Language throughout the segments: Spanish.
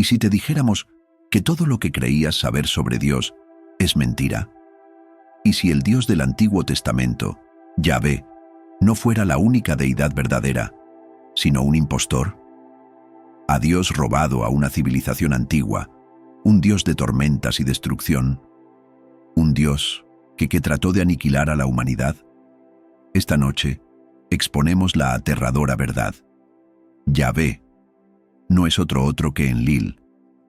¿Y si te dijéramos que todo lo que creías saber sobre Dios es mentira? ¿Y si el Dios del Antiguo Testamento, Yahvé, no fuera la única deidad verdadera, sino un impostor? A Dios robado a una civilización antigua, un Dios de tormentas y destrucción, un Dios que trató de aniquilar a la humanidad. Esta noche exponemos la aterradora verdad. Yahvé no es otro que Enlil,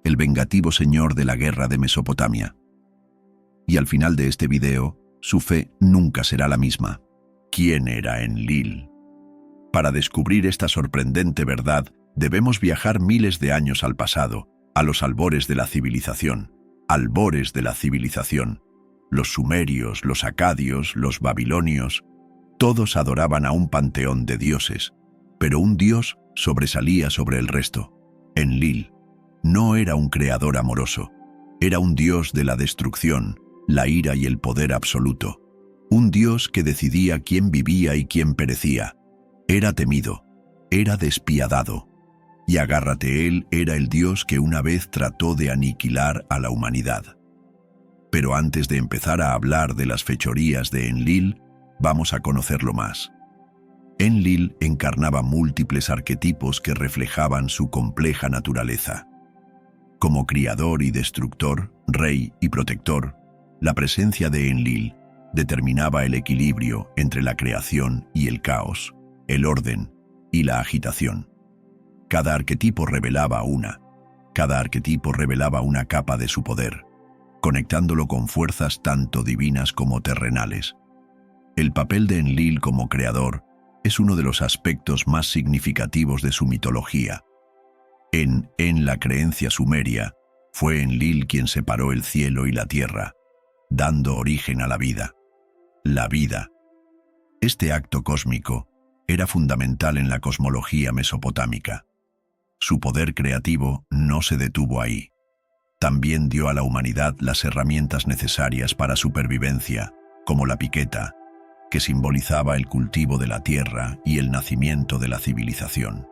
el vengativo señor de la guerra de Mesopotamia. Y al final de este video, su fe nunca será la misma. ¿Quién era Enlil? Para descubrir esta sorprendente verdad, debemos viajar miles de años al pasado, a los albores de la civilización. Albores de la civilización. Los sumerios, los acadios, los babilonios, todos adoraban a un panteón de dioses, pero un dios sobresalía sobre el resto. Enlil no era un creador amoroso, era un dios de la destrucción, la ira y el poder absoluto. Un dios que decidía quién vivía y quién perecía. Era temido, era despiadado. Y agárrate, él era el dios que una vez trató de aniquilar a la humanidad. Pero antes de empezar a hablar de las fechorías de Enlil, vamos a conocerlo más. Enlil encarnaba múltiples arquetipos que reflejaban su compleja naturaleza. Como criador y destructor, rey y protector, la presencia de Enlil determinaba el equilibrio entre la creación y el caos, el orden y la agitación. Cada arquetipo revelaba una capa de su poder, conectándolo con fuerzas tanto divinas como terrenales. El papel de Enlil como creador es uno de los aspectos más significativos de su mitología. En la creencia sumeria, fue Enlil quien separó el cielo y la tierra, dando origen a la vida. La vida. Este acto cósmico era fundamental en la cosmología mesopotámica. Su poder creativo no se detuvo ahí. También dio a la humanidad las herramientas necesarias para supervivencia, como la piqueta, que simbolizaba el cultivo de la tierra y el nacimiento de la civilización.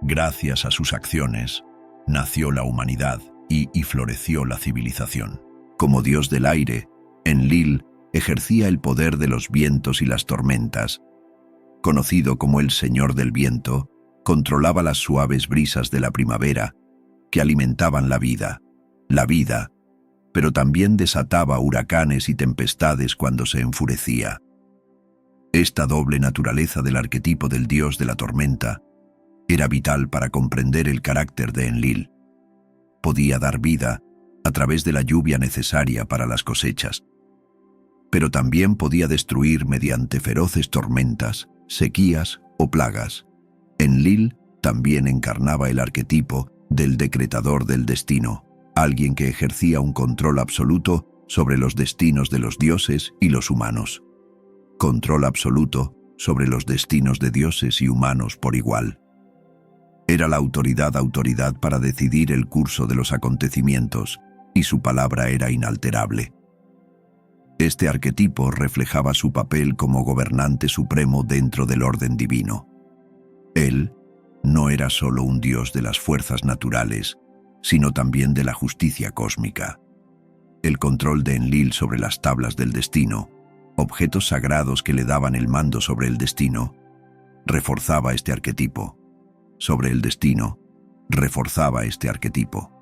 Gracias a sus acciones, nació la humanidad y floreció la civilización. Como dios del aire, Enlil ejercía el poder de los vientos y las tormentas. Conocido como el Señor del Viento, controlaba las suaves brisas de la primavera que alimentaban la vida, pero también desataba huracanes y tempestades cuando se enfurecía. Esta doble naturaleza del arquetipo del dios de la tormenta era vital para comprender el carácter de Enlil. Podía dar vida a través de la lluvia necesaria para las cosechas, pero también podía destruir mediante feroces tormentas, sequías o plagas. Enlil también encarnaba el arquetipo del decretador del destino, alguien que ejercía un control absoluto sobre los destinos de los dioses y los humanos. Control absoluto sobre los destinos de dioses y humanos por igual. Era la autoridad para decidir el curso de los acontecimientos, y su palabra era inalterable. Este arquetipo reflejaba su papel como gobernante supremo dentro del orden divino. Él no era solo un dios de las fuerzas naturales, sino también de la justicia cósmica. El control de Enlil sobre las tablas del destino, objetos sagrados que le daban el mando sobre el destino, reforzaba este arquetipo. Sobre el destino, reforzaba este arquetipo.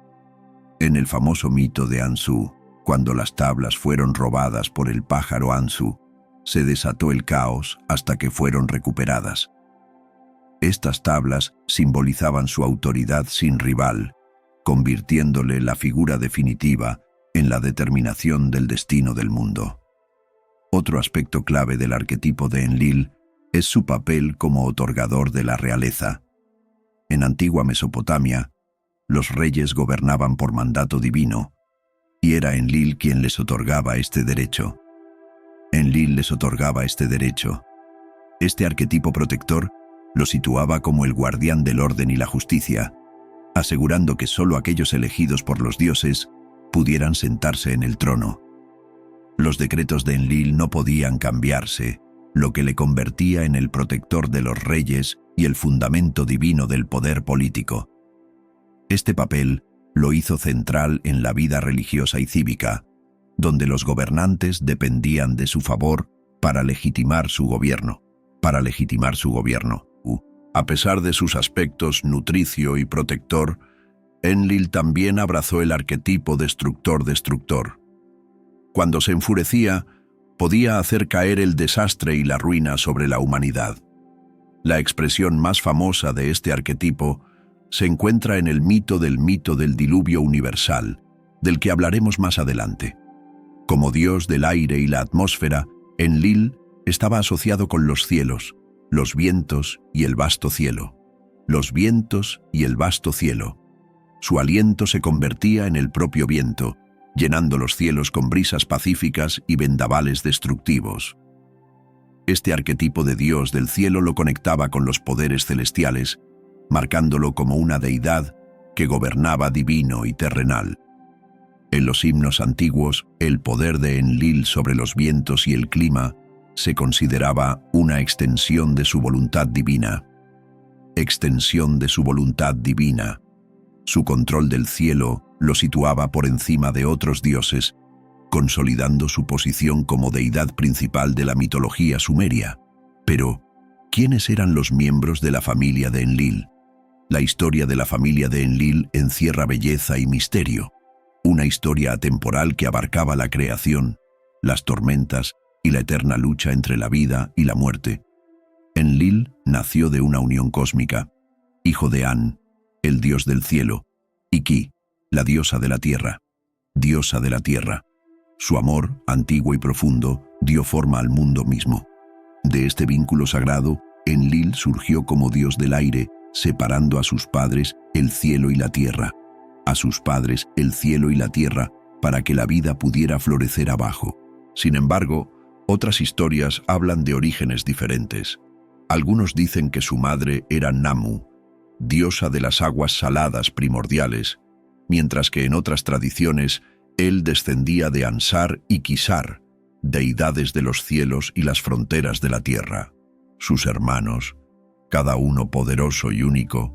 En el famoso mito de Ansu, cuando las tablas fueron robadas por el pájaro Ansu, se desató el caos hasta que fueron recuperadas. Estas tablas simbolizaban su autoridad sin rival, convirtiéndole la figura definitiva en la determinación del destino del mundo. Otro aspecto clave del arquetipo de Enlil es su papel como otorgador de la realeza. En antigua Mesopotamia, los reyes gobernaban por mandato divino, y era Enlil quien les otorgaba este derecho. Enlil les otorgaba este derecho. Este arquetipo protector lo situaba como el guardián del orden y la justicia, asegurando que solo aquellos elegidos por los dioses pudieran sentarse en el trono. Los decretos de Enlil no podían cambiarse, lo que le convertía en el protector de los reyes y el fundamento divino del poder político. Este papel lo hizo central en la vida religiosa y cívica, donde los gobernantes dependían de su favor para legitimar su gobierno. A pesar de sus aspectos nutricio y protector, Enlil también abrazó el arquetipo destructor-destructor. Cuando se enfurecía, podía hacer caer el desastre y la ruina sobre la humanidad. La expresión más famosa de este arquetipo se encuentra en el mito del diluvio universal, del que hablaremos más adelante. Como dios del aire y la atmósfera, Enlil estaba asociado con los cielos, los vientos y el vasto cielo. Su aliento se convertía en el propio viento, llenando los cielos con brisas pacíficas y vendavales destructivos. Este arquetipo de dios del cielo lo conectaba con los poderes celestiales, marcándolo como una deidad que gobernaba divino y terrenal. En los himnos antiguos, el poder de Enlil sobre los vientos y el clima se consideraba una extensión de su voluntad divina. Su control del cielo lo situaba por encima de otros dioses, consolidando su posición como deidad principal de la mitología sumeria. Pero, ¿quiénes eran los miembros de la familia de Enlil? La historia de la familia de Enlil encierra belleza y misterio, una historia atemporal que abarcaba la creación, las tormentas y la eterna lucha entre la vida y la muerte. Enlil nació de una unión cósmica, hijo de An, el dios del cielo, y Ki, la diosa de la tierra. Su amor, antiguo y profundo, dio forma al mundo mismo. De este vínculo sagrado, Enlil surgió como dios del aire, separando a sus padres el cielo y la tierra. Para que la vida pudiera florecer abajo. Sin embargo, otras historias hablan de orígenes diferentes. Algunos dicen que su madre era Namu, diosa de las aguas saladas primordiales, mientras que en otras tradiciones él descendía de Ansar y Kisar, deidades de los cielos y las fronteras de la tierra. Sus hermanos, cada uno poderoso y único,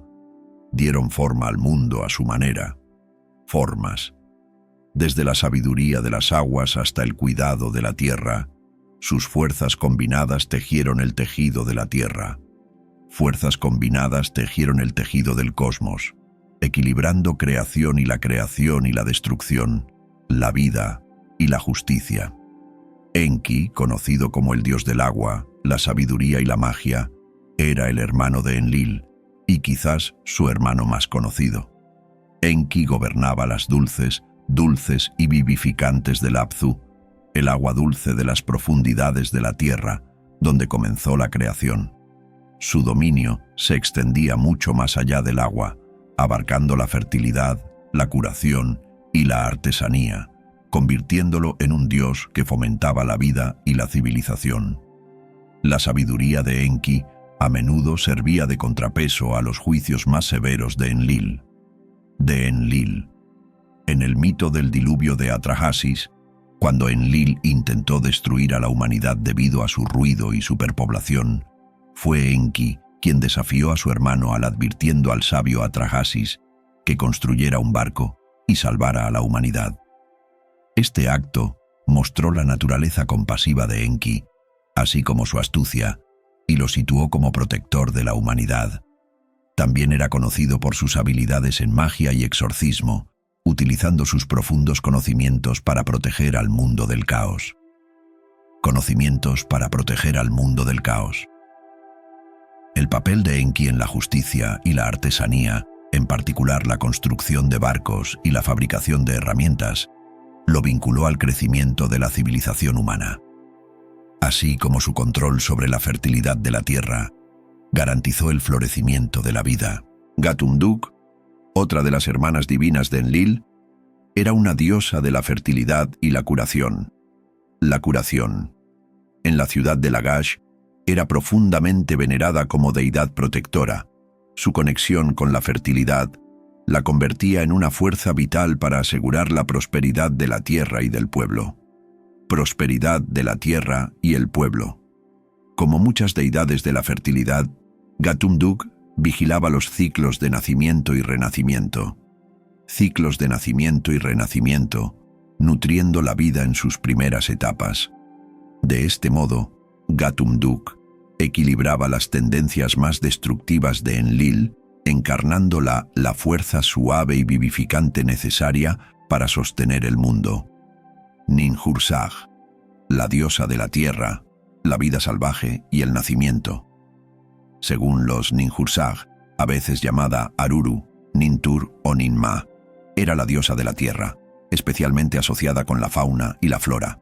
dieron forma al mundo a su manera. Formas. Desde la sabiduría de las aguas hasta el cuidado de la tierra, sus fuerzas combinadas tejieron el tejido de la tierra. Fuerzas combinadas tejieron el tejido del cosmos, equilibrando creación y la destrucción, la vida y la justicia. Enki, conocido como el dios del agua, la sabiduría y la magia, era el hermano de Enlil, y quizás su hermano más conocido. Enki gobernaba las dulces y vivificantes del Apsu, el agua dulce de las profundidades de la tierra, donde comenzó la creación. Su dominio se extendía mucho más allá del agua, abarcando la fertilidad, la curación y la artesanía, convirtiéndolo en un dios que fomentaba la vida y la civilización. La sabiduría de Enki a menudo servía de contrapeso a los juicios más severos de Enlil. En el mito del diluvio de Atrahasis, cuando Enlil intentó destruir a la humanidad debido a su ruido y superpoblación, fue Enki quien desafió a su hermano advirtiendo al sabio Atrahasis que construyera un barco y salvara a la humanidad. Este acto mostró la naturaleza compasiva de Enki, así como su astucia, y lo situó como protector de la humanidad. También era conocido por sus habilidades en magia y exorcismo, utilizando sus profundos conocimientos para proteger al mundo del caos. El papel de Enki en la justicia y la artesanía, en particular la construcción de barcos y la fabricación de herramientas, lo vinculó al crecimiento de la civilización humana. Así como su control sobre la fertilidad de la tierra, garantizó el florecimiento de la vida. Gatumduk, otra de las hermanas divinas de Enlil, era una diosa de la fertilidad y la curación. En la ciudad de Lagash, era profundamente venerada como deidad protectora. Su conexión con la fertilidad la convertía en una fuerza vital para asegurar la prosperidad de la tierra y del pueblo. Como muchas deidades de la fertilidad, Gatumduk vigilaba los ciclos de nacimiento y renacimiento. ciclos de nacimiento y renacimiento, nutriendo la vida en sus primeras etapas. De este modo, Gatumduk equilibraba las tendencias más destructivas de Enlil, encarnando la fuerza suave y vivificante necesaria para sostener el mundo. Ninhursag, la diosa de la tierra, la vida salvaje y el nacimiento. Según los Ninhursag, a veces llamada Aruru, Nintur o Ninma, era la diosa de la tierra, especialmente asociada con la fauna y la flora.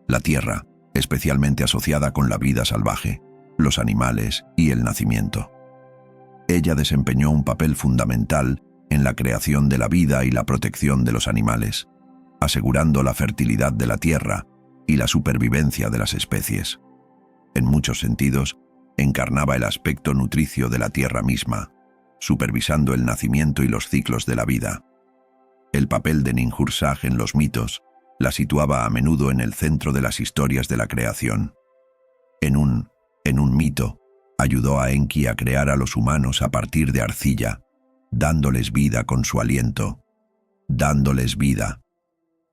La tierra, especialmente asociada con la vida salvaje, los animales y el nacimiento. Ella desempeñó un papel fundamental en la creación de la vida y la protección de los animales, asegurando la fertilidad de la tierra y la supervivencia de las especies. En muchos sentidos, encarnaba el aspecto nutricio de la tierra misma, supervisando el nacimiento y los ciclos de la vida. El papel de Ninhursag en los mitos la situaba a menudo en el centro de las historias de la creación. En un mito, ayudó a Enki a crear a los humanos a partir de arcilla, dándoles vida con su aliento. Dándoles vida.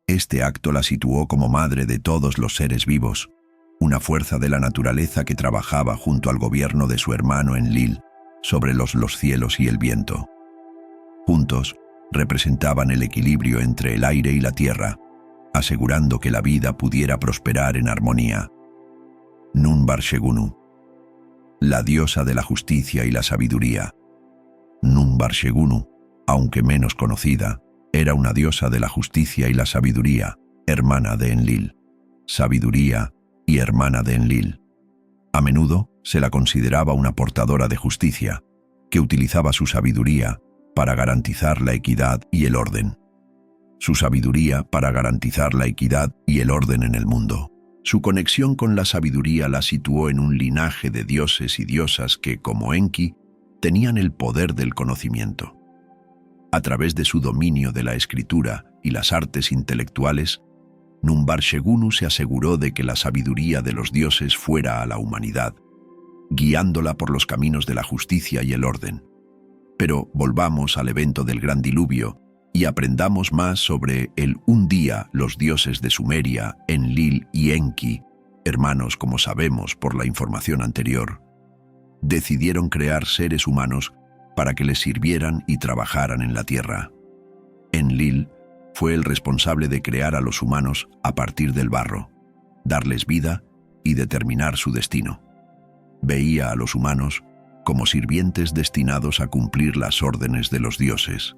Este acto la situó como madre de todos los seres vivos, una fuerza de la naturaleza que trabajaba junto al gobierno de su hermano Enlil sobre los cielos y el viento. Juntos, representaban el equilibrio entre el aire y la tierra, asegurando que la vida pudiera prosperar en armonía. Numbarshegunu, la diosa de la justicia y la sabiduría. Numbarshegunu, aunque menos conocida, era una diosa de la justicia y la sabiduría, hermana de Enlil. Sabiduría y hermana de Enlil. A menudo se la consideraba una portadora de justicia, que utilizaba su sabiduría para garantizar la equidad y el orden. Su sabiduría para garantizar la equidad y el orden en el mundo. Su conexión con la sabiduría la situó en un linaje de dioses y diosas que, como Enki, tenían el poder del conocimiento. A través de su dominio de la escritura y las artes intelectuales, Numbarshegunu se aseguró de que la sabiduría de los dioses fuera a la humanidad, guiándola por los caminos de la justicia y el orden. Pero volvamos al evento del Gran Diluvio y aprendamos más sobre un día los dioses de Sumeria, Enlil y Enki, hermanos como sabemos por la información anterior, decidieron crear seres humanos para que les sirvieran y trabajaran en la tierra. Enlil fue el responsable de crear a los humanos a partir del barro, darles vida y determinar su destino. Veía a los humanos como sirvientes destinados a cumplir las órdenes de los dioses.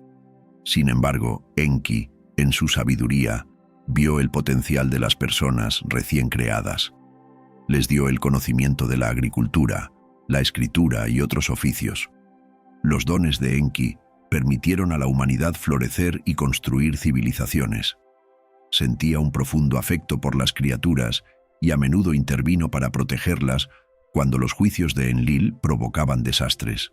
Sin embargo, Enki, en su sabiduría, vio el potencial de las personas recién creadas. Les dio el conocimiento de la agricultura, la escritura y otros oficios. Los dones de Enki permitieron a la humanidad florecer y construir civilizaciones. Sentía un profundo afecto por las criaturas y a menudo intervino para protegerlas cuando los juicios de Enlil provocaban desastres.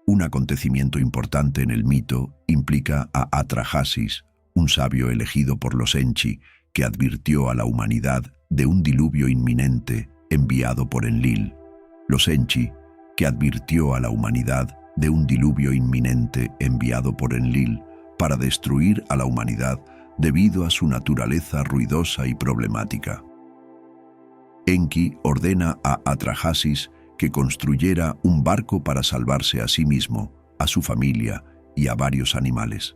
Un acontecimiento importante en el mito implica a Atrahasis, un sabio elegido por los Enchi, que advirtió a la humanidad de un diluvio inminente enviado por Enlil. Los Enchi, que advirtió a la humanidad de un diluvio inminente enviado por Enlil para destruir a la humanidad debido a su naturaleza ruidosa y problemática. Enki ordena a Atrahasis que construyera un barco para salvarse a sí mismo, a su familia y a varios animales.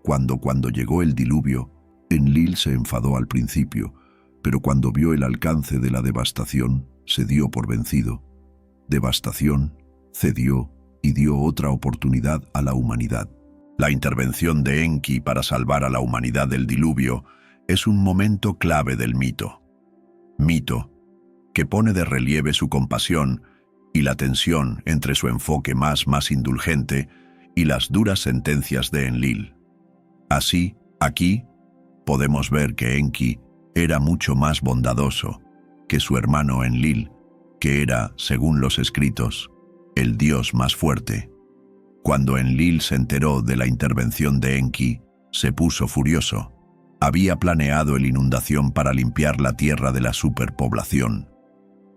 Cuando llegó el diluvio, Enlil se enfadó al principio, pero cuando vio el alcance de la devastación, se dio por vencido. Devastación, cedió y dio otra oportunidad a la humanidad. La intervención de Enki para salvar a la humanidad del diluvio es un momento clave del mito. Mito que pone de relieve su compasión y la tensión entre su enfoque más indulgente y las duras sentencias de Enlil. Así, aquí, podemos ver que Enki era mucho más bondadoso que su hermano Enlil, que era, según los escritos, el dios más fuerte. Cuando Enlil se enteró de la intervención de Enki, se puso furioso. Había planeado la inundación para limpiar la tierra de la superpoblación.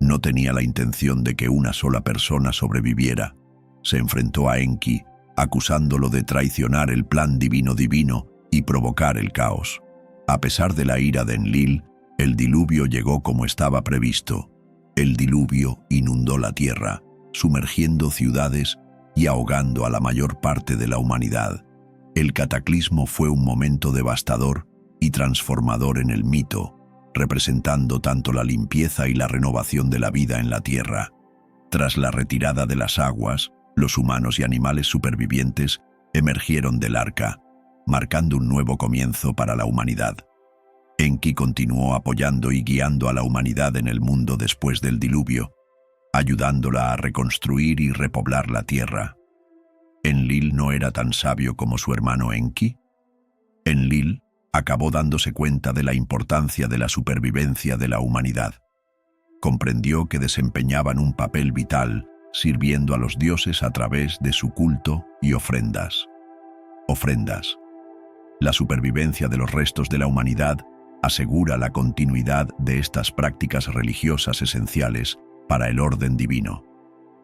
No tenía la intención de que una sola persona sobreviviera. Se enfrentó a Enki, acusándolo de traicionar el plan divino y provocar el caos. A pesar de la ira de Enlil, el diluvio llegó como estaba previsto. El diluvio inundó la tierra, sumergiendo ciudades y ahogando a la mayor parte de la humanidad. El cataclismo fue un momento devastador y transformador en el mito, representando tanto la limpieza y la renovación de la vida en la tierra. Tras la retirada de las aguas, los humanos y animales supervivientes emergieron del arca, marcando un nuevo comienzo para la humanidad. Enki continuó apoyando y guiando a la humanidad en el mundo después del diluvio, ayudándola a reconstruir y repoblar la tierra. ¿Enlil no era tan sabio como su hermano Enki? Enlil acabó dándose cuenta de la importancia de la supervivencia de la humanidad. Comprendió que desempeñaban un papel vital, sirviendo a los dioses a través de su culto y ofrendas. Ofrendas. La supervivencia de los restos de la humanidad asegura la continuidad de estas prácticas religiosas esenciales para el orden divino.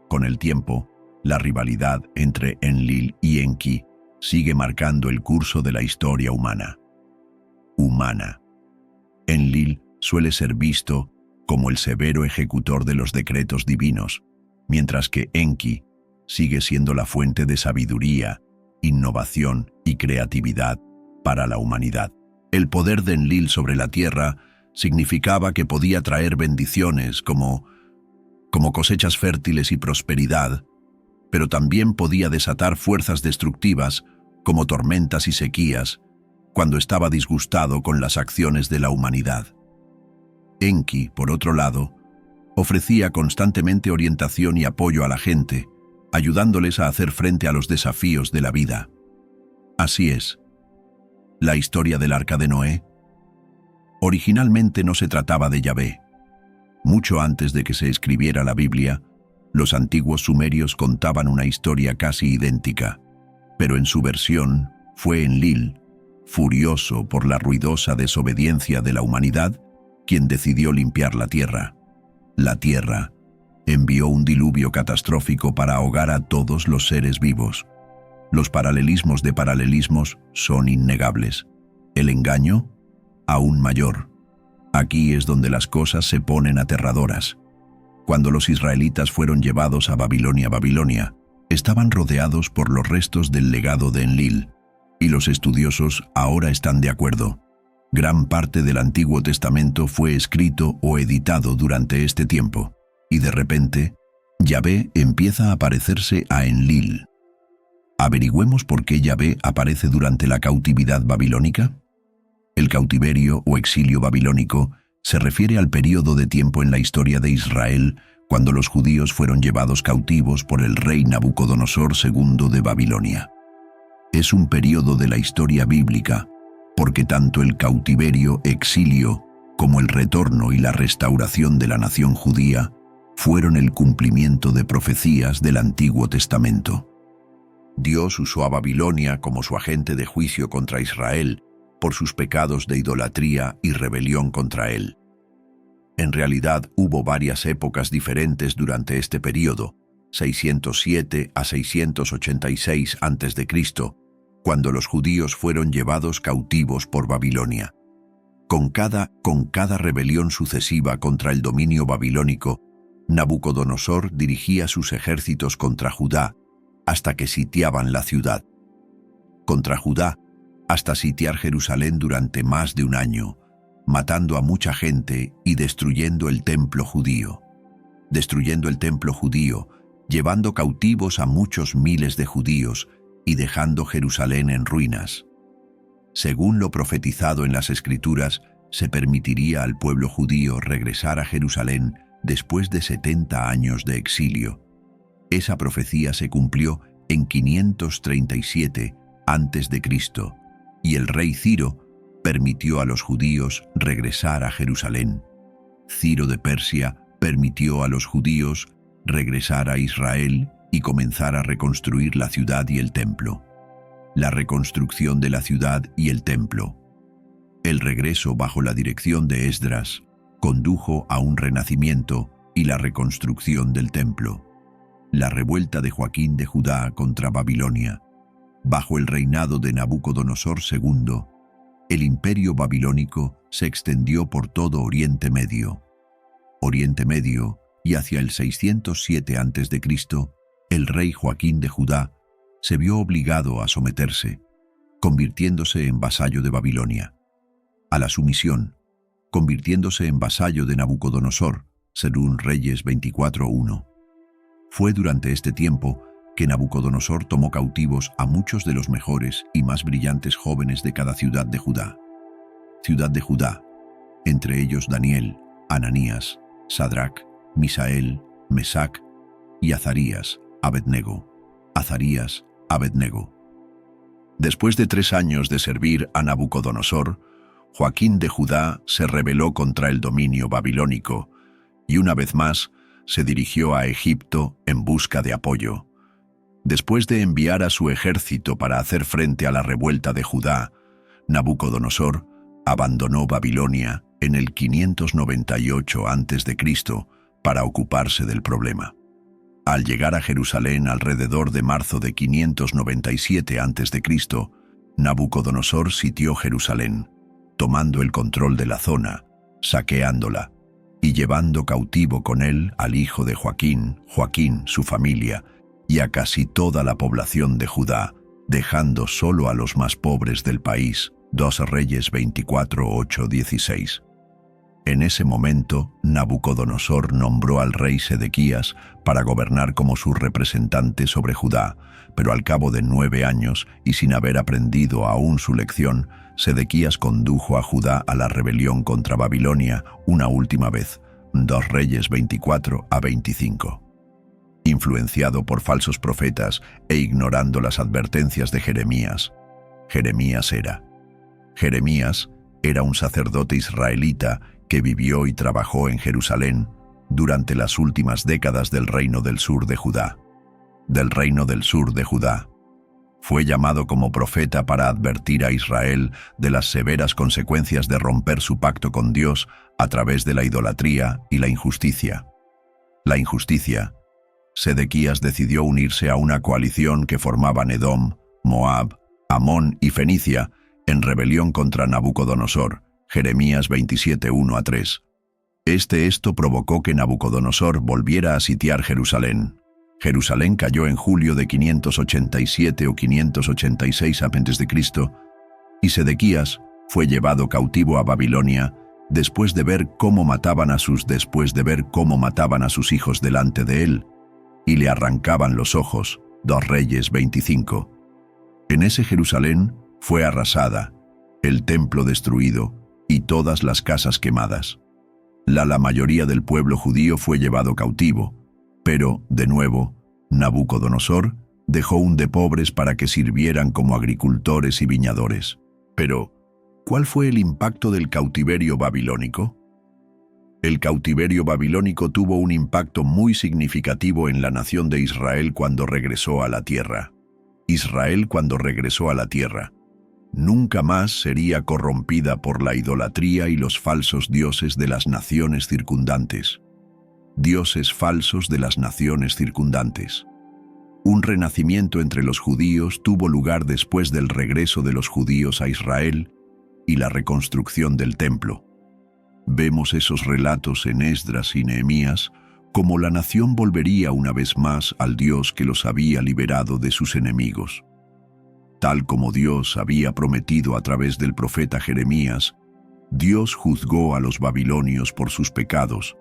Con el tiempo, la rivalidad entre Enlil y Enki sigue marcando el curso de la historia humana. Enlil suele ser visto como el severo ejecutor de los decretos divinos, mientras que Enki sigue siendo la fuente de sabiduría, innovación y creatividad para la humanidad. El poder de Enlil sobre la tierra significaba que podía traer bendiciones como cosechas fértiles y prosperidad, pero también podía desatar fuerzas destructivas como tormentas y sequías cuando estaba disgustado con las acciones de la humanidad. Enki, por otro lado, ofrecía constantemente orientación y apoyo a la gente, ayudándoles a hacer frente a los desafíos de la vida. Así es. La historia del Arca de Noé originalmente no se trataba de Yahvé. Mucho antes de que se escribiera la Biblia, los antiguos sumerios contaban una historia casi idéntica, pero en su versión fue Enlil, furioso por la ruidosa desobediencia de la humanidad, quien decidió limpiar la tierra. La tierra envió un diluvio catastrófico para ahogar a todos los seres vivos. Los paralelismos de paralelismos son innegables. El engaño, aún mayor. Aquí es donde las cosas se ponen aterradoras. Cuando los israelitas fueron llevados a Babilonia, estaban rodeados por los restos del legado de Enlil, y los estudiosos ahora están de acuerdo. Gran parte del Antiguo Testamento fue escrito o editado durante este tiempo, y de repente, Yahvé empieza a parecerse a Enlil. Averigüemos por qué Yahvé aparece durante la cautividad babilónica. El cautiverio o exilio babilónico se refiere al período de tiempo en la historia de Israel cuando los judíos fueron llevados cautivos por el rey Nabucodonosor II de Babilonia. Es un período de la historia bíblica, porque tanto el cautiverio, exilio, como el retorno y la restauración de la nación judía fueron el cumplimiento de profecías del Antiguo Testamento. Dios usó a Babilonia como su agente de juicio contra Israel por sus pecados de idolatría y rebelión contra él. En realidad hubo varias épocas diferentes durante este período, 607 a 686 a.C., cuando los judíos fueron llevados cautivos por Babilonia. Con cada rebelión sucesiva contra el dominio babilónico, Nabucodonosor dirigía sus ejércitos contra Judá hasta que sitiaban la ciudad. Contra Judá, hasta sitiar Jerusalén durante más de un año, matando a mucha gente y destruyendo el templo judío. Llevando cautivos a muchos miles de judíos y dejando Jerusalén en ruinas. Según lo profetizado en las Escrituras, se permitiría al pueblo judío regresar a Jerusalén después de 70 años de exilio. Esa profecía se cumplió en 537 a.C., y el rey Ciro permitió a los judíos regresar a Jerusalén. Ciro de Persia permitió a los judíos regresar a Israel y comenzar a reconstruir la ciudad y el templo. La reconstrucción de la ciudad y el templo. El regreso bajo la dirección de Esdras condujo a un renacimiento y la reconstrucción del templo. La revuelta de Joaquín de Judá contra Babilonia Bajo el reinado de Nabucodonosor II, el imperio babilónico se extendió por todo Oriente Medio. Y hacia el 607 a.C., el rey Joaquín de Judá se vio obligado a someterse, convirtiéndose en vasallo de Babilonia. A la sumisión, convirtiéndose en vasallo de Nabucodonosor, según Reyes 24:1. Fue durante este tiempo que Nabucodonosor tomó cautivos a muchos de los mejores y más brillantes jóvenes de cada ciudad de Judá. Entre ellos Daniel, Ananías, Sadrac, Misael, Mesac y Azarías, Abednego. Después de 3 años de servir a Nabucodonosor, Joaquín de Judá se rebeló contra el dominio babilónico y una vez más se dirigió a Egipto en busca de apoyo. Después de enviar a su ejército para hacer frente a la revuelta de Judá, Nabucodonosor abandonó Babilonia en el 598 a.C. para ocuparse del problema. Al llegar a Jerusalén alrededor de marzo de 597 a.C., Nabucodonosor sitió Jerusalén, tomando el control de la zona, saqueándola y llevando cautivo con él al hijo de Joaquín, su familia, y a casi toda la población de Judá, dejando solo a los más pobres del país. 2 Reyes 24:8-16. En ese momento, Nabucodonosor nombró al rey Sedequías para gobernar como su representante sobre Judá, pero al cabo de 9 años y sin haber aprendido aún su lección, Sedequías condujo a Judá a la rebelión contra Babilonia una última vez. 2 Reyes 24-25. Influenciado por falsos profetas e ignorando las advertencias de Jeremías. Jeremías era un sacerdote israelita que vivió y trabajó en Jerusalén durante las últimas décadas del reino del sur de Judá. Fue llamado como profeta para advertir a Israel de las severas consecuencias de romper su pacto con Dios a través de la idolatría y la injusticia. Sedequías decidió unirse a una coalición que formaban Edom, Moab, Amón y Fenicia en rebelión contra Nabucodonosor. Jeremías 27:1-3. Esto provocó que Nabucodonosor volviera a sitiar Jerusalén. Jerusalén cayó en julio de 587 o 586 a.C. y Sedequías fue llevado cautivo a Babilonia después de ver cómo mataban a sus hijos delante de él y le arrancaban los ojos. 2 Reyes 25. En ese Jerusalén fue arrasada, el templo destruido y todas las casas quemadas. La mayoría del pueblo judío fue llevado cautivo, pero, de nuevo, Nabucodonosor dejó un de pobres para que sirvieran como agricultores y viñadores. Pero, ¿cuál fue el impacto del cautiverio babilónico? El cautiverio babilónico tuvo un impacto muy significativo en la nación de Israel cuando regresó a la tierra. Nunca más sería corrompida por la idolatría y los falsos dioses de las naciones circundantes. Un renacimiento entre los judíos tuvo lugar después del regreso de los judíos a Israel y la reconstrucción del templo. Vemos esos relatos en Esdras y Nehemías como la nación volvería una vez más al Dios que los había liberado de sus enemigos. Tal como Dios había prometido a través del profeta Jeremías, Dios juzgó a los babilonios por sus pecados,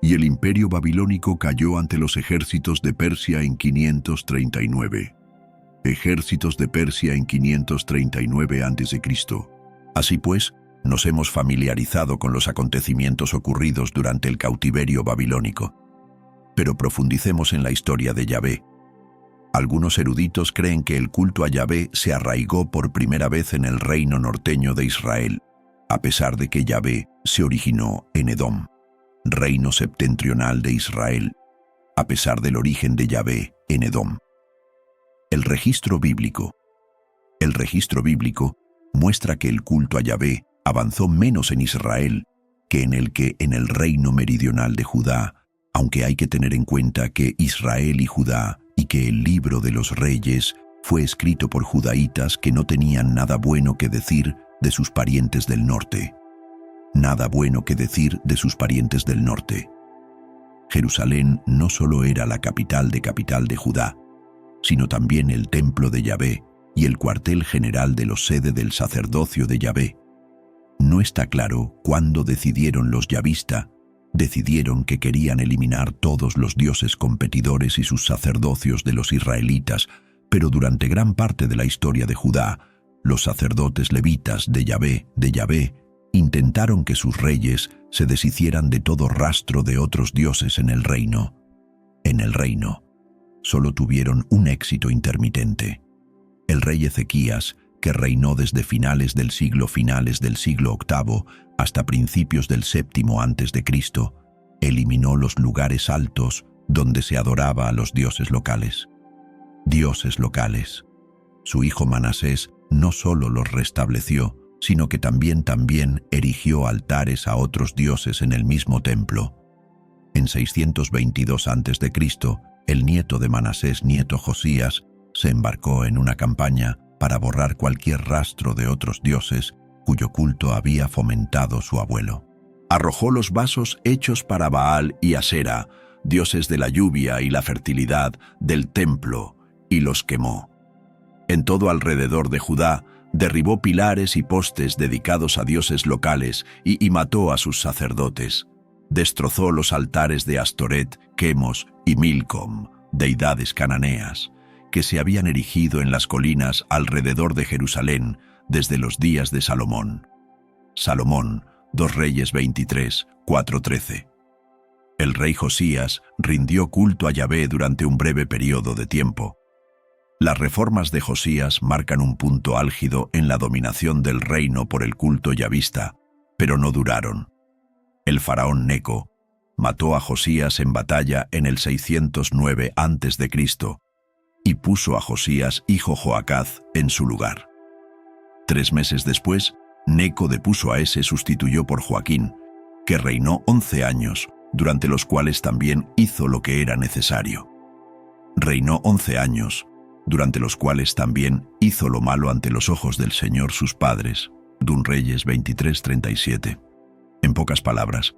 y el imperio babilónico cayó ante los ejércitos de Persia en 539. a.C. Así pues, nos hemos familiarizado con los acontecimientos ocurridos durante el cautiverio babilónico. Pero profundicemos en la historia de Yahvé. Algunos eruditos creen que el culto a Yahvé se arraigó por primera vez en el reino norteño de Israel, a pesar de que Yahvé se originó en Edom, reino septentrional de Israel, a pesar del origen de Yahvé en Edom. El registro bíblico muestra que el culto a Yahvé avanzó menos en Israel que en el reino meridional de Judá, aunque hay que tener en cuenta que Israel y Judá y que el libro de los Reyes fue escrito por judaítas que no tenían nada bueno que decir de sus parientes del norte. Nada bueno que decir de sus parientes del norte. Jerusalén no solo era la capital de Judá, sino también el templo de Yahvé y el cuartel general de los sede del sacerdocio de Yahvé. No está claro cuándo decidieron los yahvistas, decidieron que querían eliminar todos los dioses competidores y sus sacerdocios de los israelitas, pero durante gran parte de la historia de Judá, los sacerdotes levitas de Yahvé, intentaron que sus reyes se deshicieran de todo rastro de otros dioses en el reino. Solo tuvieron un éxito intermitente. El rey Ezequías, que reinó desde finales del siglo VIII hasta principios del VII a.C., eliminó los lugares altos donde se adoraba a los dioses locales. Su hijo Manasés no solo los restableció, sino que también erigió altares a otros dioses en el mismo templo. En 622 a.C., el nieto de Manasés, Josías, se embarcó en una campaña para borrar cualquier rastro de otros dioses cuyo culto había fomentado su abuelo. Arrojó los vasos hechos para Baal y Asera, dioses de la lluvia y la fertilidad, del templo, y los quemó. En todo alrededor de Judá, derribó pilares y postes dedicados a dioses locales y mató a sus sacerdotes. Destrozó los altares de Astoret, Quemos y Milcom, deidades cananeas, que se habían erigido en las colinas alrededor de Jerusalén desde los días de Salomón. 2 Reyes 23, 4-13. El rey Josías rindió culto a Yahvé durante un breve periodo de tiempo. Las reformas de Josías marcan un punto álgido en la dominación del reino por el culto yahvista, pero no duraron. El faraón Neco mató a Josías en batalla en el 609 a.C. y puso a Josías, hijo Joacaz, en su lugar. 3 meses después, Neco depuso a ese sustituyó por Joaquín, que reinó 11 años, durante los cuales también hizo lo que era necesario. Reinó 11 años, durante los cuales también hizo lo malo ante los ojos del Señor sus padres. 2 Reyes 23:37. En pocas palabras,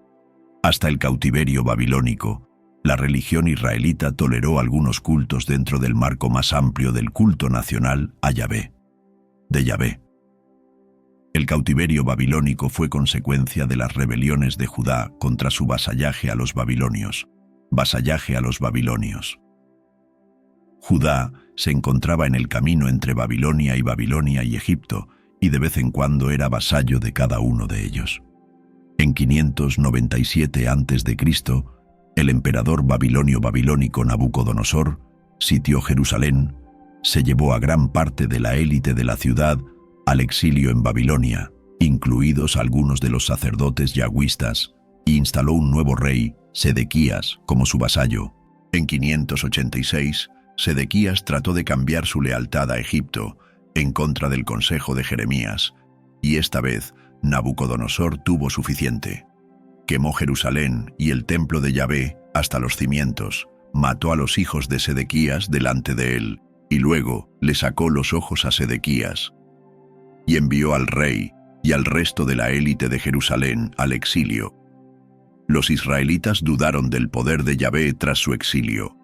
hasta el cautiverio babilónico, la religión israelita toleró algunos cultos dentro del marco más amplio del culto nacional a Yahvé. El cautiverio babilónico fue consecuencia de las rebeliones de Judá contra su vasallaje a los babilonios. Judá se encontraba en el camino entre Babilonia y Egipto, y de vez en cuando era vasallo de cada uno de ellos. En 597 a.C., el emperador babilónico Nabucodonosor sitió Jerusalén, se llevó a gran parte de la élite de la ciudad al exilio en Babilonia, incluidos algunos de los sacerdotes yahvistas, e instaló un nuevo rey, Sedequías, como su vasallo. En 586, Sedequías trató de cambiar su lealtad a Egipto en contra del consejo de Jeremías, y esta vez Nabucodonosor tuvo suficiente. Quemó Jerusalén y el templo de Yahvé hasta los cimientos, mató a los hijos de Sedequías delante de él, y luego le sacó los ojos a Sedequías, y envió al rey y al resto de la élite de Jerusalén al exilio. Los israelitas dudaron del poder de Yahvé tras su exilio.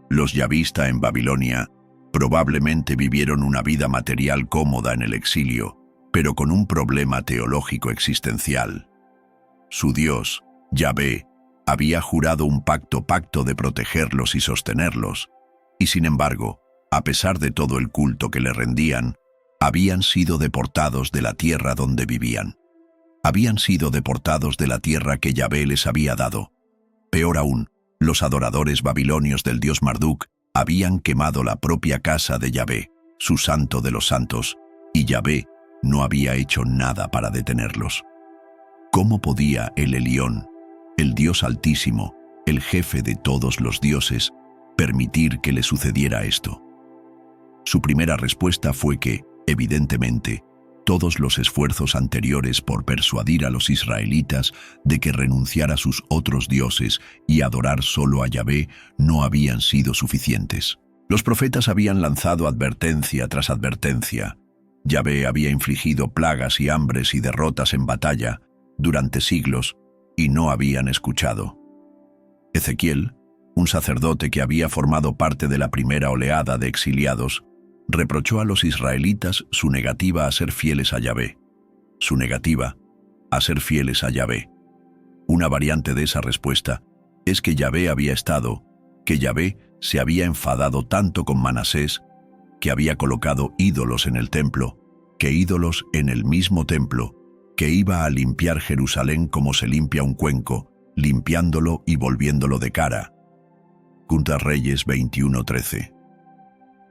Los yahvistas en Babilonia probablemente vivieron una vida material cómoda en el exilio, pero con un problema teológico existencial. Su Dios, Yahvé, había jurado un pacto de protegerlos y sostenerlos, y sin embargo, a pesar de todo el culto que le rendían, habían sido deportados de la tierra donde vivían. Habían sido deportados de la tierra que Yahvé les había dado. Peor aún, los adoradores babilonios del dios Marduk habían quemado la propia casa de Yahvé, su santo de los santos, y Yahvé no había hecho nada para detenerlos. ¿Cómo podía el Elión, el Dios Altísimo, el jefe de todos los dioses, permitir que le sucediera esto? Su primera respuesta fue que, evidentemente, todos los esfuerzos anteriores por persuadir a los israelitas de que renunciara a sus otros dioses y adorar solo a Yahvé no habían sido suficientes. Los profetas habían lanzado advertencia tras advertencia. Yahvé había infligido plagas y hambres y derrotas en batalla durante siglos y no habían escuchado. Ezequiel, un sacerdote que había formado parte de la primera oleada de exiliados, reprochó a los israelitas su negativa a ser fieles a Yahvé. Su negativa a ser fieles a Yahvé. Una variante de esa respuesta es que Yahvé se había enfadado tanto con Manasés que había colocado ídolos en el templo, que ídolos en el mismo templo, que iba a limpiar Jerusalén como se limpia un cuenco, limpiándolo y volviéndolo de cara. Quintas Reyes 21:13.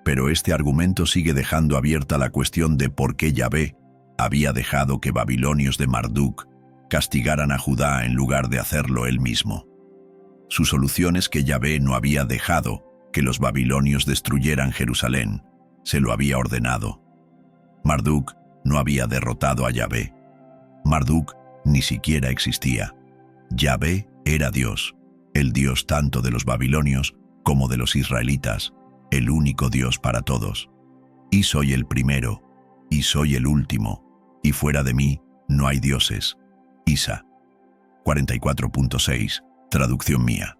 Pero este argumento sigue dejando abierta la cuestión de por qué Yahvé había dejado que babilonios de Marduk castigaran a Judá en lugar de hacerlo él mismo. Su solución es que Yahvé no había dejado que los babilonios destruyeran Jerusalén, se lo había ordenado. Marduk no había derrotado a Yahvé. Marduk ni siquiera existía. Yahvé era Dios, el Dios tanto de los babilonios como de los israelitas, el único Dios para todos. Y soy el primero, y soy el último, y fuera de mí no hay dioses. Isa 44.6, traducción mía.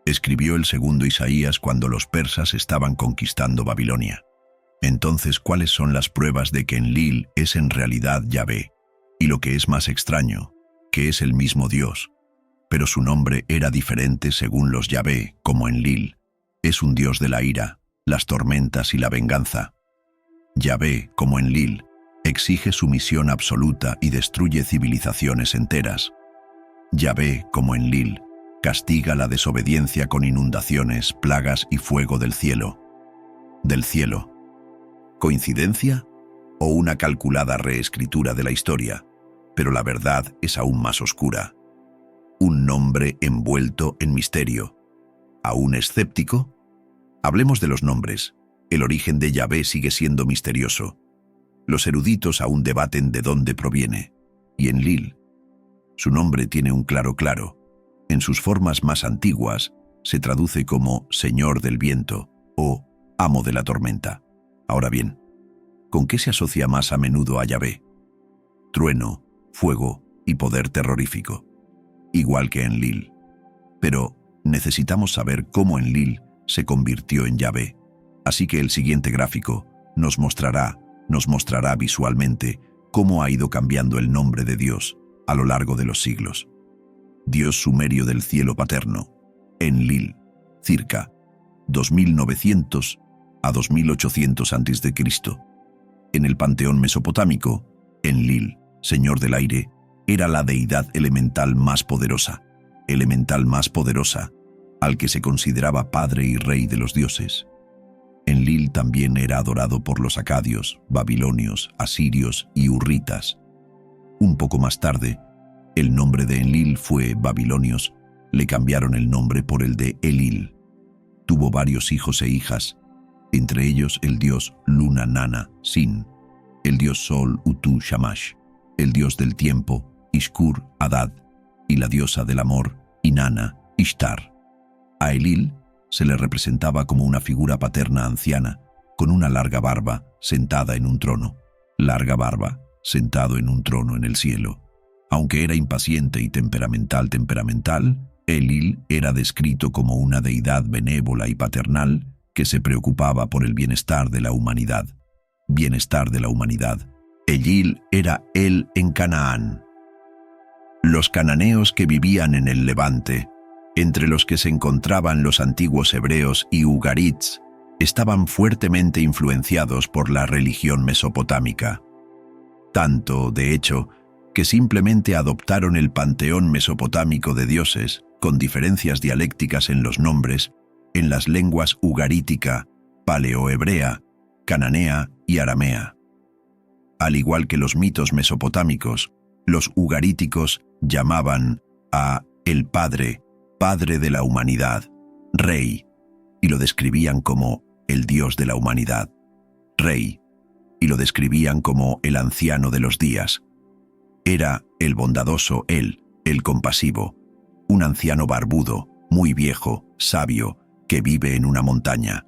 Escribió el segundo Isaías cuando los persas estaban conquistando Babilonia. Entonces, ¿cuáles son las pruebas de que Enlil es en realidad Yahvé? Y lo que es más extraño, que es el mismo Dios, pero su nombre era diferente según los Yahvé, como Enlil. Es un Dios de la ira, las tormentas y la venganza. Yahvé, como Enlil, exige sumisión absoluta y destruye civilizaciones enteras. Yahvé, como Enlil, castiga la desobediencia con inundaciones, plagas y fuego del cielo. Del cielo. ¿Coincidencia? ¿O una calculada reescritura de la historia? Pero la verdad es aún más oscura. Un nombre envuelto en misterio. ¿Aún escéptico? Hablemos de los nombres. El origen de Yahvé sigue siendo misterioso. Los eruditos aún debaten de dónde proviene. Y Enlil. Su nombre tiene un claro. En sus formas más antiguas, se traduce como Señor del Viento o Amo de la Tormenta. Ahora bien, ¿con qué se asocia más a menudo a Yahvé? Trueno, fuego y poder terrorífico, igual que Enlil. Pero necesitamos saber cómo Enlil se convirtió en Yahvé. Así que el siguiente gráfico nos mostrará visualmente cómo ha ido cambiando el nombre de Dios a lo largo de los siglos. Dios sumerio del cielo paterno, Enlil, circa 2900 a 2800 a.C. En el panteón mesopotámico, Enlil, señor del aire, era la deidad elemental más poderosa, al que se consideraba padre y rey de los dioses. Enlil también era adorado por los acadios, babilonios, asirios y hurritas. Un poco más tarde, el nombre de Enlil fue babilonios, le cambiaron el nombre por el de Elil. Tuvo varios hijos e hijas, entre ellos el dios Luna Nana, Sin, el dios Sol Utu Shamash, el dios del tiempo, Ishkur Adad, y la diosa del amor, Inanna, Ishtar. A Elil se le representaba como una figura paterna anciana, con una larga barba, sentada en un trono. Larga barba, sentado en un trono en el cielo. Aunque era impaciente y temperamental, Elil era descrito como una deidad benévola y paternal que se preocupaba por el bienestar de la humanidad. Elil era él en Canaán. Los cananeos que vivían en el Levante, entre los que se encontraban los antiguos hebreos y ugarits, estaban fuertemente influenciados por la religión mesopotámica. Tanto, de hecho, que simplemente adoptaron el panteón mesopotámico de dioses, con diferencias dialécticas en los nombres, en las lenguas ugarítica, paleohebrea, cananea y aramea. Al igual que los mitos mesopotámicos, los ugaríticos llamaban a el Padre de la humanidad, Rey, y lo describían como el Dios de la humanidad, Rey, y lo describían como el anciano de los días. Era el bondadoso el compasivo, un anciano barbudo, muy viejo, sabio, que vive en una montaña.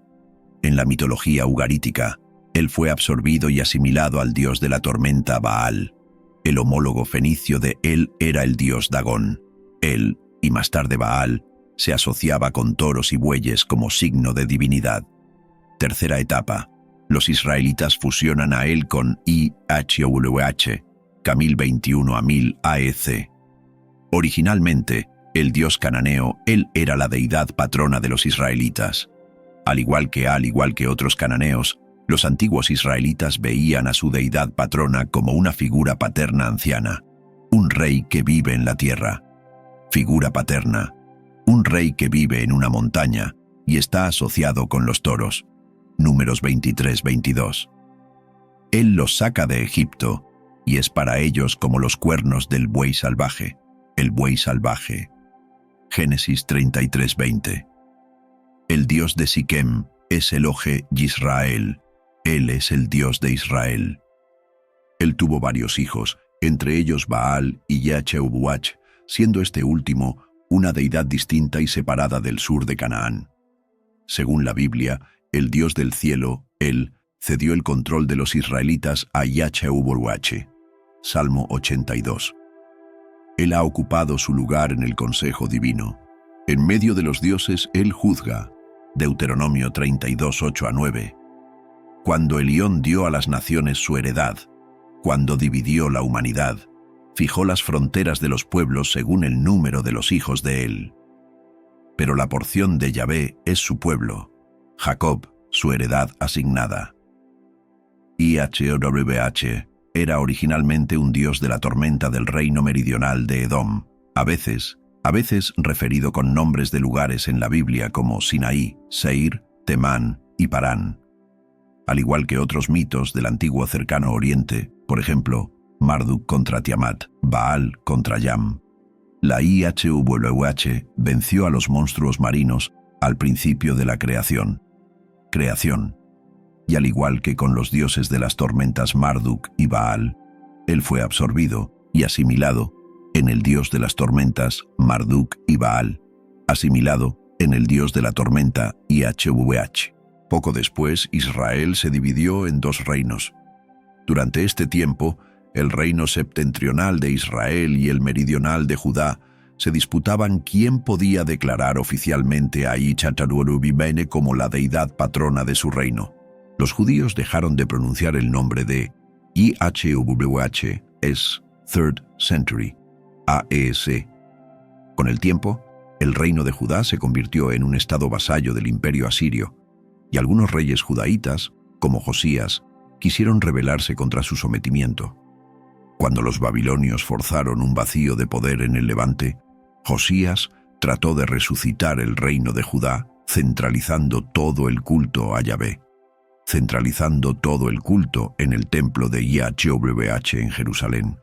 En la mitología ugarítica, él fue absorbido y asimilado al dios de la tormenta Baal. El homólogo fenicio de él era el dios Dagón. Él, y más tarde Baal, se asociaba con toros y bueyes como signo de divinidad. Tercera etapa. Los israelitas fusionan a él con IHWH, Camil 21 a 1000 AEC. Originalmente, el dios cananeo, él era la deidad patrona de los israelitas. Al igual que otros cananeos, los antiguos israelitas veían a su deidad patrona como una figura paterna anciana, un rey que vive en la tierra. Figura paterna, un rey que vive en una montaña y está asociado con los toros. Números 23-22. Él los saca de Egipto y es para ellos como los cuernos del buey salvaje, el buey salvaje. Génesis 33-20. El dios de Siquem es Elohe Yisrael. Él es el dios de Israel. Él tuvo varios hijos, entre ellos Baal y Yahweh, siendo este último una deidad distinta y separada del sur de Canaán. Según la Biblia, el Dios del cielo, él, cedió el control de los israelitas a Yahweh. Salmo 82. Él ha ocupado su lugar en el consejo divino. En medio de los dioses, él juzga. Deuteronomio 32, 8 a 9. Cuando Elión dio a las naciones su heredad, cuando dividió la humanidad, fijó las fronteras de los pueblos según el número de los hijos de él. Pero la porción de Yahvé es su pueblo, Jacob, su heredad asignada. IHWH era originalmente un dios de la tormenta del reino meridional de Edom, a veces referido con nombres de lugares en la Biblia como Sinaí, Seir, Temán y Parán. Al igual que otros mitos del antiguo cercano oriente, por ejemplo, Marduk contra Tiamat, Baal contra Yam. La IHWH venció a los monstruos marinos al principio de la creación. Y al igual que con los dioses de las tormentas Marduk y Baal, él fue absorbido y asimilado en el dios de las tormentas Marduk y Baal, asimilado en el dios de la tormenta IHWH. Poco después, Israel se dividió en dos reinos. Durante este tiempo, el reino septentrional de Israel y el meridional de Judá se disputaban quién podía declarar oficialmente a Ichataruorubimene como la deidad patrona de su reino. Los judíos dejaron de pronunciar el nombre de IHWH, es Third Century, AEC. Con el tiempo, el reino de Judá se convirtió en un estado vasallo del imperio asirio, y algunos reyes judaítas, como Josías, quisieron rebelarse contra su sometimiento. Cuando los babilonios forzaron un vacío de poder en el Levante, Josías trató de resucitar el reino de Judá, centralizando todo el culto a Yahvé, centralizando todo el culto en el templo de Yahweh en Jerusalén.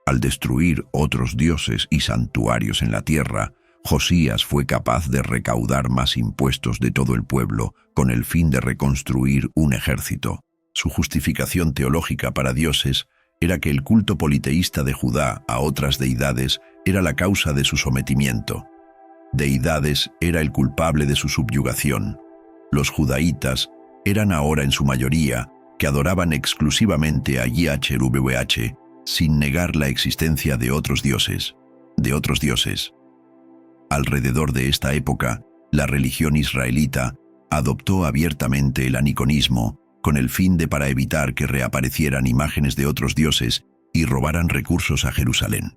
Al destruir otros dioses y santuarios en la tierra, Josías fue capaz de recaudar más impuestos de todo el pueblo con el fin de reconstruir un ejército. Su justificación teológica para dioses era que el culto politeísta de Judá a otras deidades era la causa de su sometimiento. Deidades era el culpable de su subyugación. Los judaítas eran ahora en su mayoría que adoraban exclusivamente a Yahweh sin negar la existencia de otros dioses. Alrededor de esta época, la religión israelita adoptó abiertamente el aniconismo con el fin de para evitar que reaparecieran imágenes de otros dioses y robaran recursos a Jerusalén.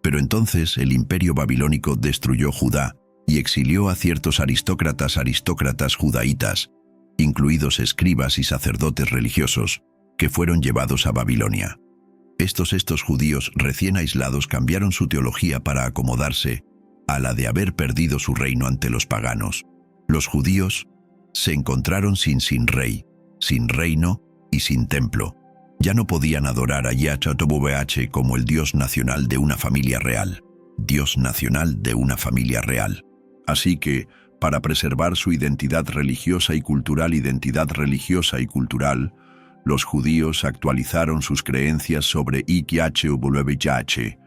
Pero entonces el imperio babilónico destruyó Judá y exilió a ciertos aristócratas judaítas, incluidos escribas y sacerdotes religiosos, que fueron llevados a Babilonia. Estos judíos recién aislados cambiaron su teología para acomodarse a la de haber perdido su reino ante los paganos. Los judíos se encontraron sin rey, sin reino y sin templo. Ya no podían adorar a Yahweh como el Dios nacional de una familia real. Así que, para preservar su identidad religiosa y cultural, los judíos actualizaron sus creencias sobre Yahweh,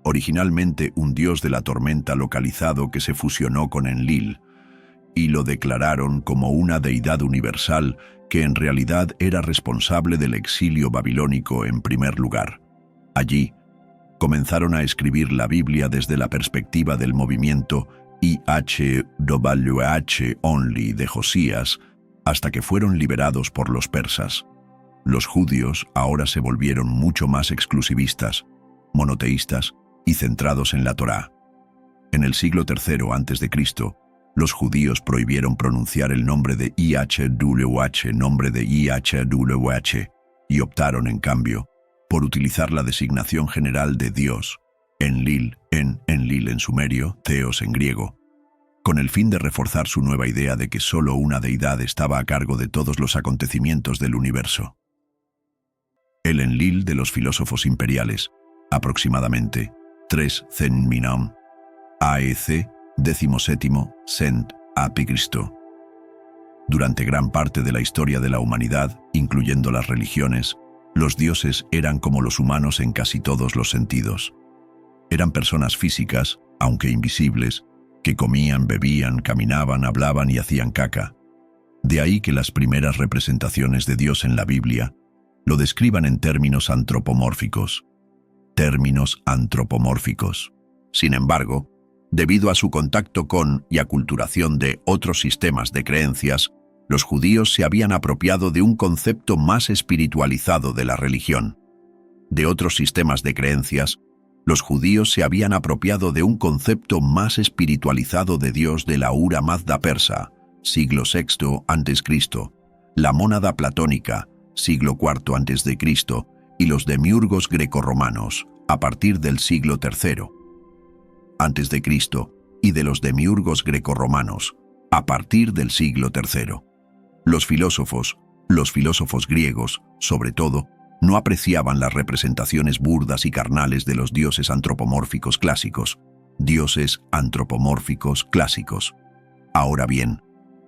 originalmente un dios de la tormenta localizado que se fusionó con Enlil, y lo declararon como una deidad universal que en realidad era responsable del exilio babilónico en primer lugar. Allí, comenzaron a escribir la Biblia desde la perspectiva del movimiento IHWH Only de Josías, hasta que fueron liberados por los persas. Los judíos ahora se volvieron mucho más exclusivistas, monoteístas y centrados en la Torá. En el siglo III a.C., los judíos prohibieron pronunciar el nombre de IHWH, y optaron, en cambio, por utilizar la designación general de Dios, Enlil en sumerio, Theos en griego, con el fin de reforzar su nueva idea de que solo una deidad estaba a cargo de todos los acontecimientos del universo. El Enlil de los filósofos imperiales, aproximadamente 3 Cenminam, AEC 17 Cent a.C. Durante gran parte de la historia de la humanidad, incluyendo las religiones, los dioses eran como los humanos en casi todos los sentidos. Eran personas físicas, aunque invisibles, que comían, bebían, caminaban, hablaban y hacían caca. De ahí que las primeras representaciones de Dios en la Biblia lo describan en términos antropomórficos. Sin embargo, debido a su contacto con y aculturación de otros sistemas de creencias, los judíos se habían apropiado de un concepto más espiritualizado de la religión. De otros sistemas de creencias, los judíos se habían apropiado de un concepto más espiritualizado de Dios de la Ahura Mazda persa, siglo VI a.C., la mónada platónica, siglo IV a.C., y los demiurgos grecorromanos, a partir del siglo III a.C., y de los demiurgos grecorromanos, a partir del siglo III. Los filósofos griegos, sobre todo, no apreciaban las representaciones burdas y carnales de los dioses antropomórficos clásicos. Ahora bien,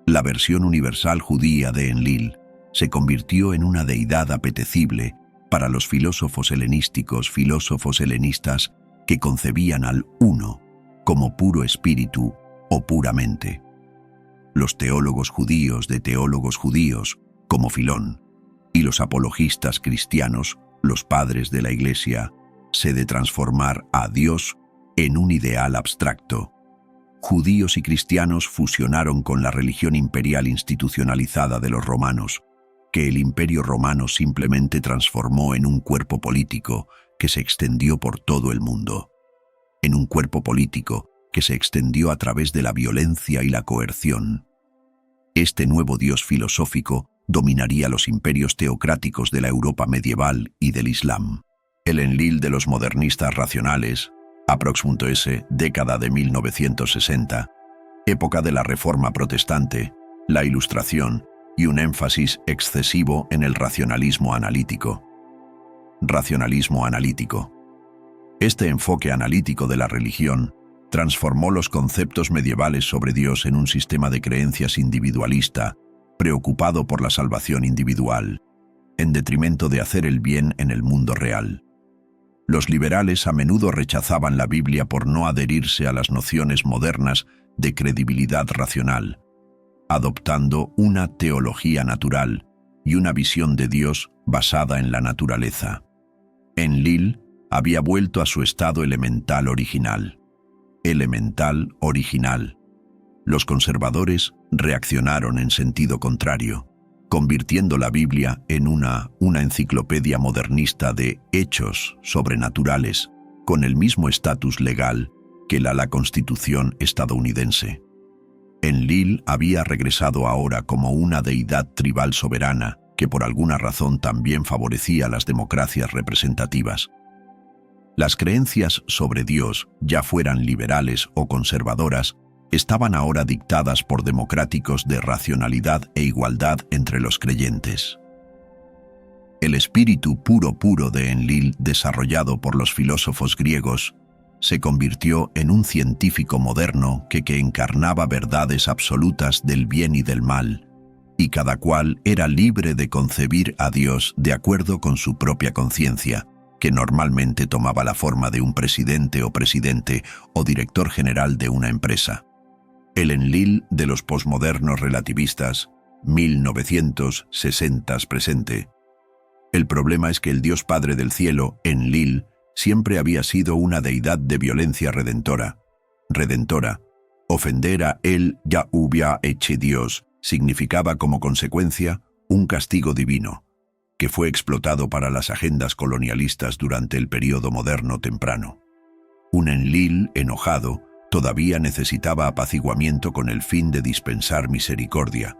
la versión universal judía de Enlil se convirtió en una deidad apetecible para los filósofos helenistas que concebían al Uno como puro espíritu o pura mente. Los teólogos judíos, como Filón, y los apologistas cristianos, los padres de la Iglesia, se de transformar a Dios en un ideal abstracto. Judíos y cristianos fusionaron con la religión imperial institucionalizada de los romanos, que el Imperio Romano simplemente transformó en un cuerpo político que se extendió por todo el mundo. En un cuerpo político que se extendió a través de la violencia y la coerción. Este nuevo Dios filosófico dominaría los imperios teocráticos de la Europa medieval y del Islam. El Enlil de los modernistas racionales, aprox.s, década de 1960, época de la Reforma Protestante, la Ilustración y un énfasis excesivo en el racionalismo analítico. Este enfoque analítico de la religión transformó los conceptos medievales sobre Dios en un sistema de creencias individualista, preocupado por la salvación individual, en detrimento de hacer el bien en el mundo real. Los liberales a menudo rechazaban la Biblia por no adherirse a las nociones modernas de credibilidad racional, adoptando una teología natural y una visión de Dios basada en la naturaleza. Enlil había vuelto a su estado elemental original. Los conservadores reaccionaron en sentido contrario, convirtiendo la Biblia en una enciclopedia modernista de hechos sobrenaturales, con el mismo estatus legal que la Constitución estadounidense. Enlil había regresado ahora como una deidad tribal soberana que por alguna razón también favorecía las democracias representativas. Las creencias sobre Dios, ya fueran liberales o conservadoras, estaban ahora dictadas por democráticos de racionalidad e igualdad entre los creyentes. El espíritu puro de Enlil, desarrollado por los filósofos griegos, se convirtió en un científico moderno que encarnaba verdades absolutas del bien y del mal, y cada cual era libre de concebir a Dios de acuerdo con su propia conciencia, que normalmente tomaba la forma de un presidente o director general de una empresa. El Enlil de los posmodernos relativistas, 1960 presente. El problema es que el Dios Padre del Cielo, Enlil, siempre había sido una deidad de violencia redentora. Ofender a él ya hubiera hecho Dios significaba como consecuencia un castigo divino, que fue explotado para las agendas colonialistas durante el período moderno temprano. Un Enlil enojado todavía necesitaba apaciguamiento con el fin de dispensar misericordia,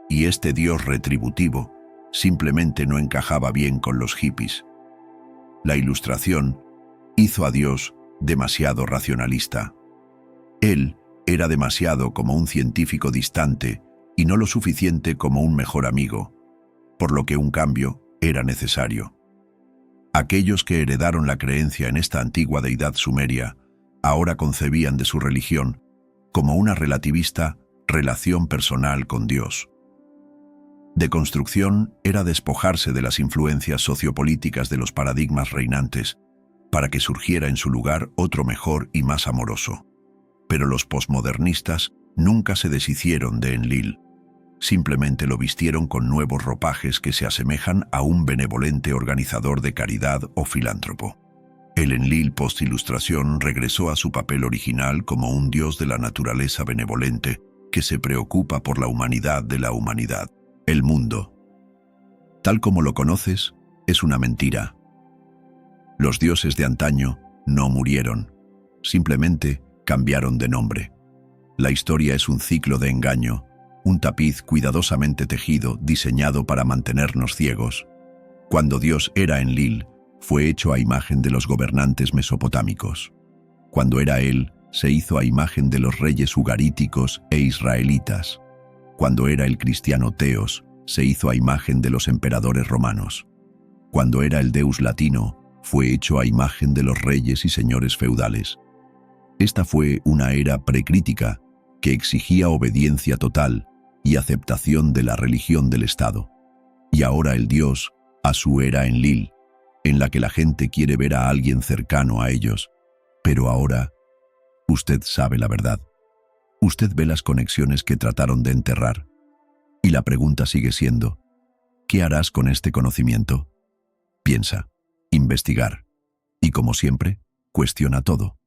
y este Dios retributivo simplemente no encajaba bien con los hippies. La Ilustración hizo a Dios demasiado racionalista. Él era demasiado como un científico distante y no lo suficiente como un mejor amigo, por lo que un cambio era necesario. Aquellos que heredaron la creencia en esta antigua deidad sumeria ahora concebían de su religión como una relativista relación personal con Dios. Deconstrucción era despojarse de las influencias sociopolíticas de los paradigmas reinantes para que surgiera en su lugar otro mejor y más amoroso. Pero los posmodernistas nunca se deshicieron de Enlil, simplemente lo vistieron con nuevos ropajes que se asemejan a un benevolente organizador de caridad o filántropo. El Enlil post-Ilustración regresó a su papel original como un dios de la naturaleza benevolente que se preocupa por la humanidad de la humanidad. El mundo, tal como lo conoces, es una mentira. Los dioses de antaño no murieron, simplemente cambiaron de nombre. La historia es un ciclo de engaño, un tapiz cuidadosamente tejido diseñado para mantenernos ciegos. Cuando Dios era Enlil, fue hecho a imagen de los gobernantes mesopotámicos. Cuando era Él, se hizo a imagen de los reyes ugaríticos e israelitas. Cuando era el cristiano Teos, se hizo a imagen de los emperadores romanos. Cuando era el Deus latino, fue hecho a imagen de los reyes y señores feudales. Esta fue una era precrítica que exigía obediencia total y aceptación de la religión del Estado. Y ahora el Dios a su era Enlil, en la que la gente quiere ver a alguien cercano a ellos. Pero ahora, usted sabe la verdad. Usted ve las conexiones que trataron de enterrar. Y la pregunta sigue siendo, ¿qué harás con este conocimiento? Piensa, investigar. Y como siempre, cuestiona todo.